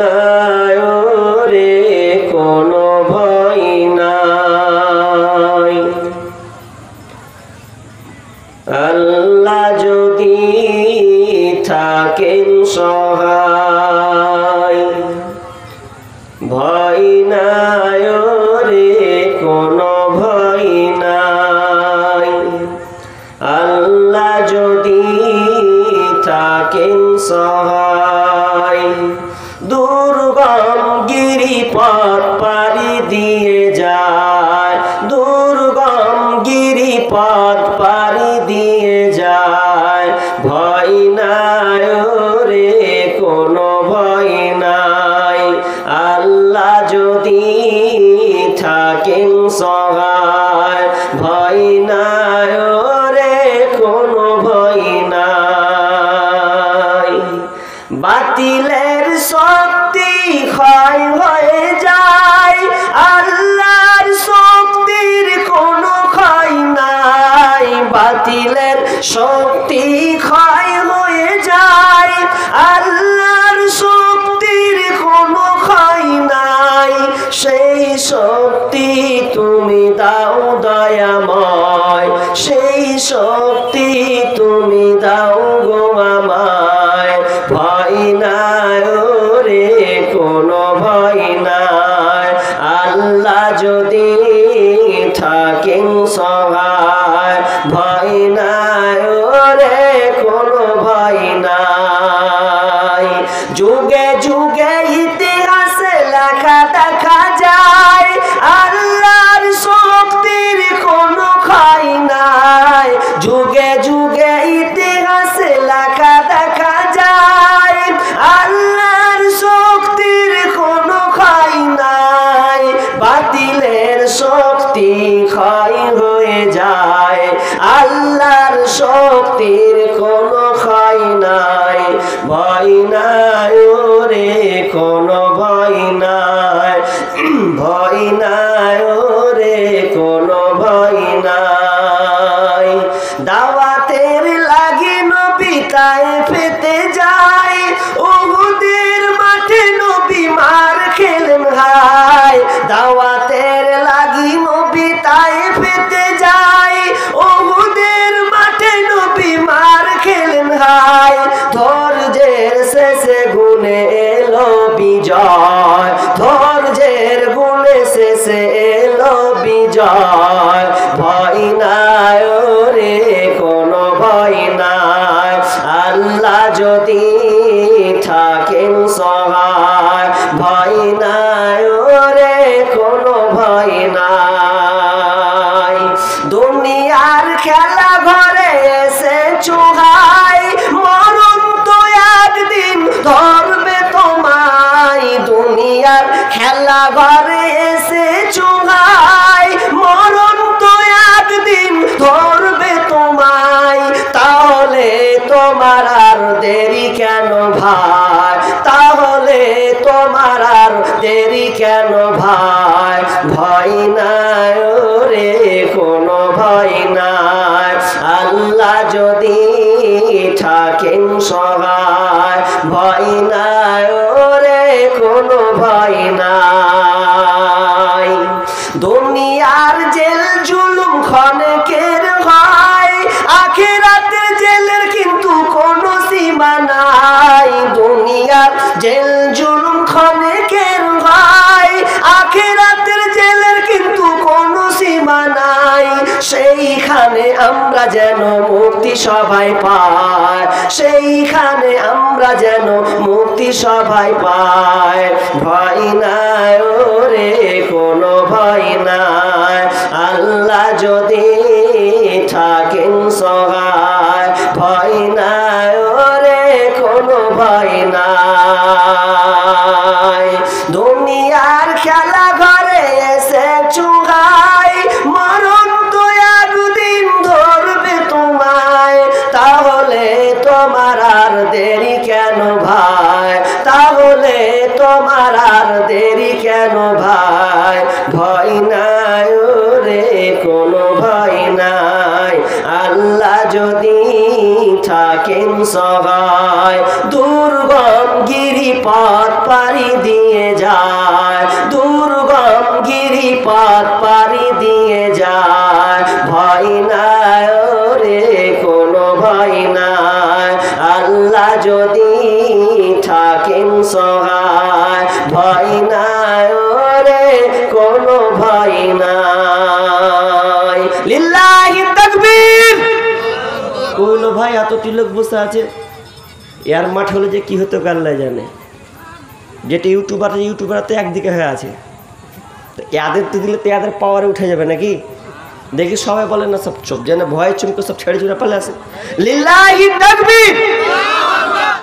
নাই রে কোনো ভয় নাই। আল্লাহ যদি থাকেন সহায়, ভয় নাই রে কোনো ভয় নাই। আল্লাহ যদি থাকেন সহায়, দুর্গম গিরিপথ পাড়ি দিয়ে যায়, দুর্গম গিরিপথ পাড়ি দিয়ে যায়। ভয় নাই রে কোনো ভয় নাই। আল্লাহ যদি থাকেন সহায়, ভয় নাই রে কোনো ভয় নাই। বাতিলের শক্তি ক্ষয় হয়ে যায়, আল্লাহর শক্তির কোনো ক্ষয় নাই। বাতিলের শক্তি ক্ষয় হয়ে যায়, আল্লাহর শক্তির কোনো ক্ষয় নাই। সেই শক্তি তুমি দাও দয়াময়, সেই শক্তি তুমি দাও গো আমায়। ভয় নাই রে কোনো ভয় নাই। আল্লাহ যদি থাকেন সহায়, ভয় নাই রে কোনো ভয় নাই। যুগে যুগে ইতিহাসে লেখা দেখা যায়, আল্লাহর শক্তির কোনো ক্ষয় নাই। যুগে যুগে ইতিহাসে লেখা দেখা যায়, আল্লাহর শক্তির কোনো ক্ষয় নাই। বাতিলের শক্তি ক্ষয় হয়ে যায়, আল্লাহর শক্তির কোনো ক্ষয় নাই। ভয় নাই রে কোনো ভয় নাই, ভয় নাই রে কোনো ভয় নাই। দাওয়াতের লাগি নবী তায়েফেতে যায়, উহুদের মাঠে নবী মার খেলেন হায়। দাওয়াতের লাগি নবী তায়েফেতে যায়, উহুদের মাঠে নবী মার খেলেন হায়। ধৈর্যের শেষে গুণে এলো বিজয়, ধৈর্যের গুণে শেষে এলো বিজয়। ভয় নাই রে কোনো ভয় নাই। আল্লাহ যদি থাকেন সহায়, ভয় নাই রে কোনো ভয় নাই। দুনিয়ার খেলা ঘরে এসে চুহাই, মরণ তো একদিন ধরবে তোমায়। দুনিয়ার খেলা ঘরে এসে চুহাই, মরণ তো একদিন ধরবে তোমায়। তাহলে তোমার আর দেরি কেন ভাই, তাহলে তোমার আর দেরি কেন ভাই। ভয় নাই রে কোনো ভয় নাই। আল্লাহ যদি থাকেন সহায়, ভয় নাই রে কোনো ভয় নাই। দুনিয়ার জেল জুলুম ক্ষণেকের হয়, আখিরাতের জেলের কিন্তু কোনো সীমা নাই। দুনিয়ার জেল জুলুম ক্ষণেকের হয়, আখিরাতের জেলের কিন্তু কোনো সীমা নাই। সেইখানে আমরা যেন মুক্তি সবাই পাই, সেইখানে আমরা যেন মুক্তি সবাই পাই। ভয় নাই রে কোনো ভয় নাই। আল্লাহ যদি থাকেন সহায়, ভয় নাই রে কোনো ভয় নাই। দুনিয়ার খেলা ঘরে এসে চুহাই, মরণ তো একদিন ধরবে তোমায়। তাহলে তোমার আর দেরি কেন ভাই, তাহলে তোমার আর দেরি কেন ভাই। ভয় নাই রে কোনো ভয় নাই। আল্লাহ যদি থাকেন সহায়, দুর্গ দুর্গম গিরিপথ পাড়ি দিয়ে যায়, দুর্গম গিরিপথ পাড়ি দিয়ে যায়। ভয় নাই রে কোনো ভয় নাই, আল্লাহ যদি থাকেন সহায়। ভয় নাই রে কোনো ভয় নাই। লিল্লাহি তাকবীর। কইলো ভাই এতটি লোক বসে আছে, এর মাঠ হলে যে কি হতো আল্লাহ জানে। যেটা ইউটিউবার তো একদিকে হয়ে আছে, তো এদের তো দিলে তো এদের পাওয়ারে উঠে যাবে নাকি। দেখি সবাই বলে না, সব যেন ভয় চুমকে সব ছেড়ে চুড়ে পালে আসে। লিল্লাহি তাকবীর।